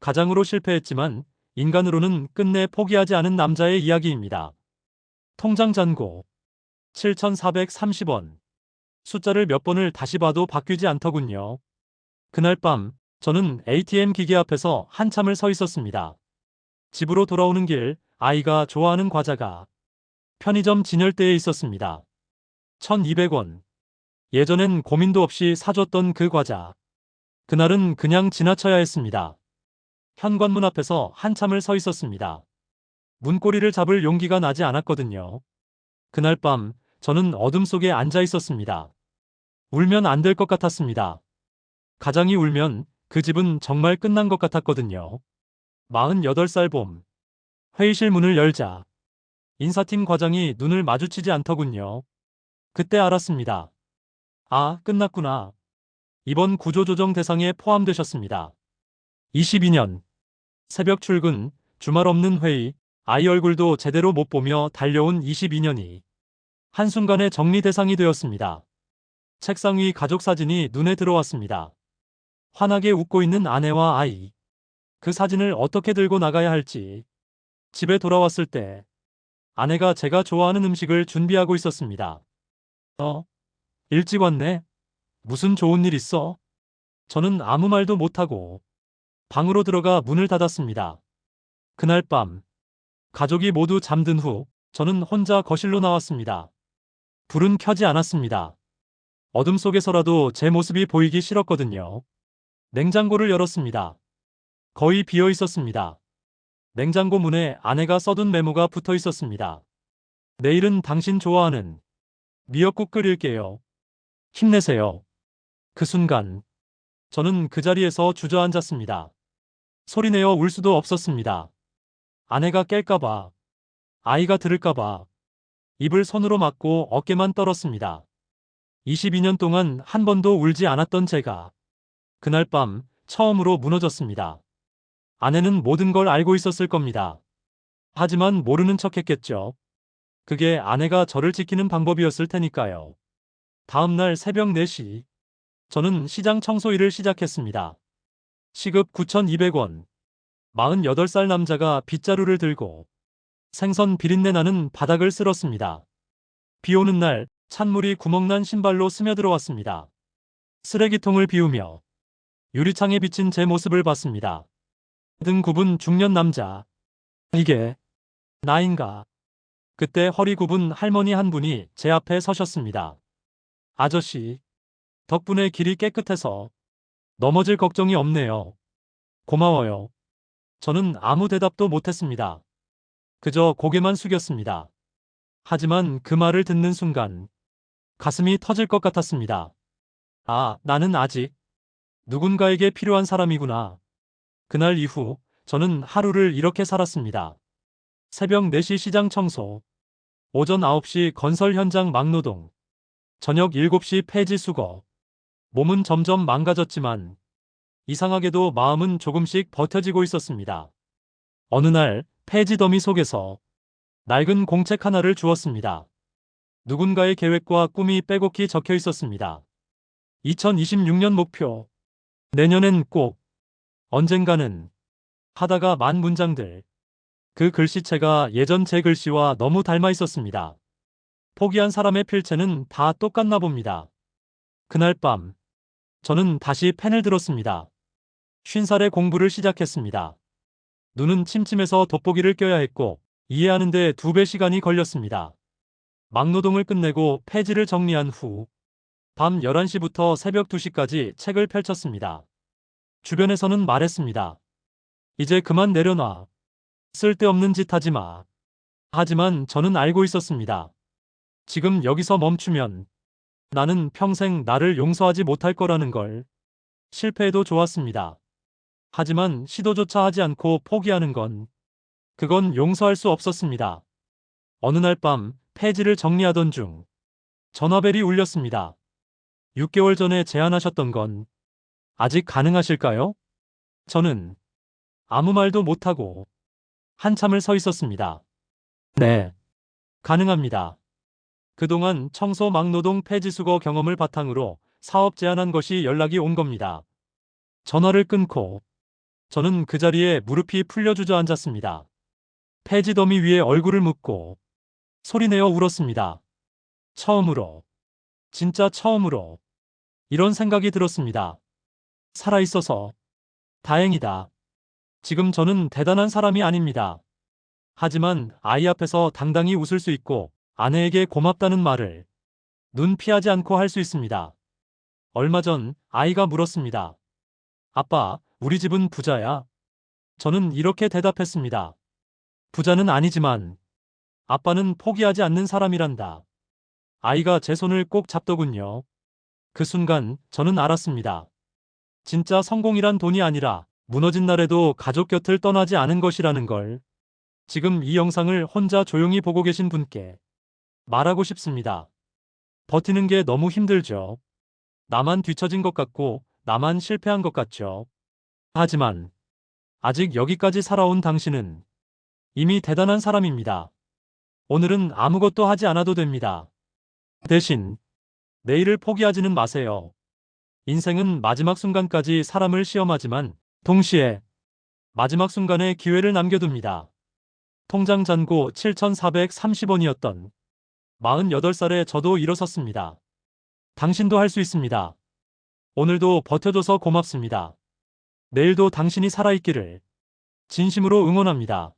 가장으로 실패했지만 인간으로는 끝내 포기하지 않은 남자의 이야기입니다. 통장 잔고 7,430원. 숫자를 몇 번을 다시 봐도 바뀌지 않더군요. 그날 밤 저는 ATM 기계 앞에서 한참을 서 있었습니다. 집으로 돌아오는 길 아이가 좋아하는 과자가 편의점 진열대에 있었습니다. 1,200원. 예전엔 고민도 없이 사줬던 그 과자. 그날은 그냥 지나쳐야 했습니다. 현관문 앞에서 한참을 서 있었습니다. 문고리를 잡을 용기가 나지 않았거든요. 그날 밤 저는 어둠 속에 앉아 있었습니다. 울면 안 될 것 같았습니다. 가장이 울면 그 집은 정말 끝난 것 같았거든요. 48살 봄. 회의실 문을 열자 인사팀 과장이 눈을 마주치지 않더군요. 그때 알았습니다. 아, 끝났구나. 이번 구조조정 대상에 포함되셨습니다. 22년. 새벽 출근, 주말 없는 회의, 아이 얼굴도 제대로 못 보며 달려온 22년이 한순간에 정리 대상이 되었습니다. 책상 위 가족 사진이 눈에 들어왔습니다. 환하게 웃고 있는 아내와 아이. 그 사진을 어떻게 들고 나가야 할지. 집에 돌아왔을 때 아내가 제가 좋아하는 음식을 준비하고 있었습니다. 일찍 왔네. 무슨 좋은 일 있어? 저는 아무 말도 못하고 방으로 들어가 문을 닫았습니다. 그날 밤 가족이 모두 잠든 후 저는 혼자 거실로 나왔습니다. 불은 켜지 않았습니다. 어둠 속에서라도 제 모습이 보이기 싫었거든요. 냉장고를 열었습니다. 거의 비어 있었습니다. 냉장고 문에 아내가 써둔 메모가 붙어 있었습니다. 내일은 당신 좋아하는 미역국 끓일게요. 힘내세요. 그 순간 저는 그 자리에서 주저앉았습니다. 소리내어 울 수도 없었습니다. 아내가 깰까봐, 아이가 들을까봐 입을 손으로 막고 어깨만 떨었습니다. 22년 동안 한 번도 울지 않았던 제가 그날 밤 처음으로 무너졌습니다. 아내는 모든 걸 알고 있었을 겁니다. 하지만 모르는 척했겠죠. 그게 아내가 저를 지키는 방법이었을 테니까요. 다음 날 새벽 4시 저는 시장 청소 일을 시작했습니다. 시급 9,200원. 48살 남자가 빗자루를 들고 생선 비린내 나는 바닥을 쓸었습니다. 비 오는 날 찬물이 구멍난 신발로 스며들어왔습니다. 쓰레기통을 비우며 유리창에 비친 제 모습을 봤습니다. 등 굽은 중년 남자. 이게 나인가? 그때 허리 굽은 할머니 한 분이 제 앞에 서셨습니다. 아저씨, 덕분에 길이 깨끗해서 넘어질 걱정이 없네요. 고마워요. 저는 아무 대답도 못했습니다. 그저 고개만 숙였습니다. 하지만 그 말을 듣는 순간 가슴이 터질 것 같았습니다. 아, 나는 아직 누군가에게 필요한 사람이구나. 그날 이후 저는 하루를 이렇게 살았습니다. 새벽 4시 시장 청소, 오전 9시 건설 현장 막노동, 저녁 7시 폐지 수거. 몸은 점점 망가졌지만 이상하게도 마음은 조금씩 버텨지고 있었습니다. 어느 날 폐지 더미 속에서 낡은 공책 하나를 주었습니다. 누군가의 계획과 꿈이 빼곡히 적혀 있었습니다. 2026년 목표. 내년엔 꼭. 언젠가는. 하다가 만 문장들. 그 글씨체가 예전 제 글씨와 너무 닮아 있었습니다. 포기한 사람의 필체는 다 똑같나 봅니다. 그날 밤 저는 다시 펜을 들었습니다. 50살에 공부를 시작했습니다. 눈은 침침해서 돋보기를 껴야 했고 이해하는데 2배 시간이 걸렸습니다. 막노동을 끝내고 폐지를 정리한 후 밤 11시부터 새벽 2시까지 책을 펼쳤습니다. 주변에서는 말했습니다. 이제 그만 내려놔. 쓸데없는 짓 하지 마. 하지만 저는 알고 있었습니다. 지금 여기서 멈추면 나는 평생 나를 용서하지 못할 거라는 걸. 실패해도 좋았습니다. 하지만 시도조차 하지 않고 포기하는 건 그건 용서할 수 없었습니다. 어느 날 밤 폐지를 정리하던 중 전화벨이 울렸습니다. 6개월 전에 제안하셨던 건 아직 가능하실까요? 저는 아무 말도 못하고 한참을 서 있었습니다. 네, 가능합니다. 그동안 청소 막노동 폐지 수거 경험을 바탕으로 사업 제안한 것이 연락이 온 겁니다. 전화를 끊고 저는 그 자리에 무릎이 풀려 주저앉았습니다. 폐지 더미 위에 얼굴을 묻고 소리내어 울었습니다. 처음으로, 진짜 처음으로 이런 생각이 들었습니다. 살아있어서 다행이다. 지금 저는 대단한 사람이 아닙니다. 하지만 아이 앞에서 당당히 웃을 수 있고 아내에게 고맙다는 말을 눈 피하지 않고 할 수 있습니다. 얼마 전 아이가 물었습니다. 아빠, 우리 집은 부자야? 저는 이렇게 대답했습니다. 부자는 아니지만 아빠는 포기하지 않는 사람이란다. 아이가 제 손을 꼭 잡더군요. 그 순간 저는 알았습니다. 진짜 성공이란 돈이 아니라 무너진 날에도 가족 곁을 떠나지 않은 것이라는 걸. 지금 이 영상을 혼자 조용히 보고 계신 분께 말하고 싶습니다. 버티는 게 너무 힘들죠. 나만 뒤처진 것 같고 나만 실패한 것 같죠. 하지만 아직 여기까지 살아온 당신은 이미 대단한 사람입니다. 오늘은 아무것도 하지 않아도 됩니다. 대신 내일을 포기하지는 마세요. 인생은 마지막 순간까지 사람을 시험하지만 동시에 마지막 순간에 기회를 남겨둡니다. 통장 잔고 7,430원이었던 48살의 저도 일어섰습니다. 당신도 할 수 있습니다. 오늘도 버텨줘서 고맙습니다. 내일도 당신이 살아있기를 진심으로 응원합니다.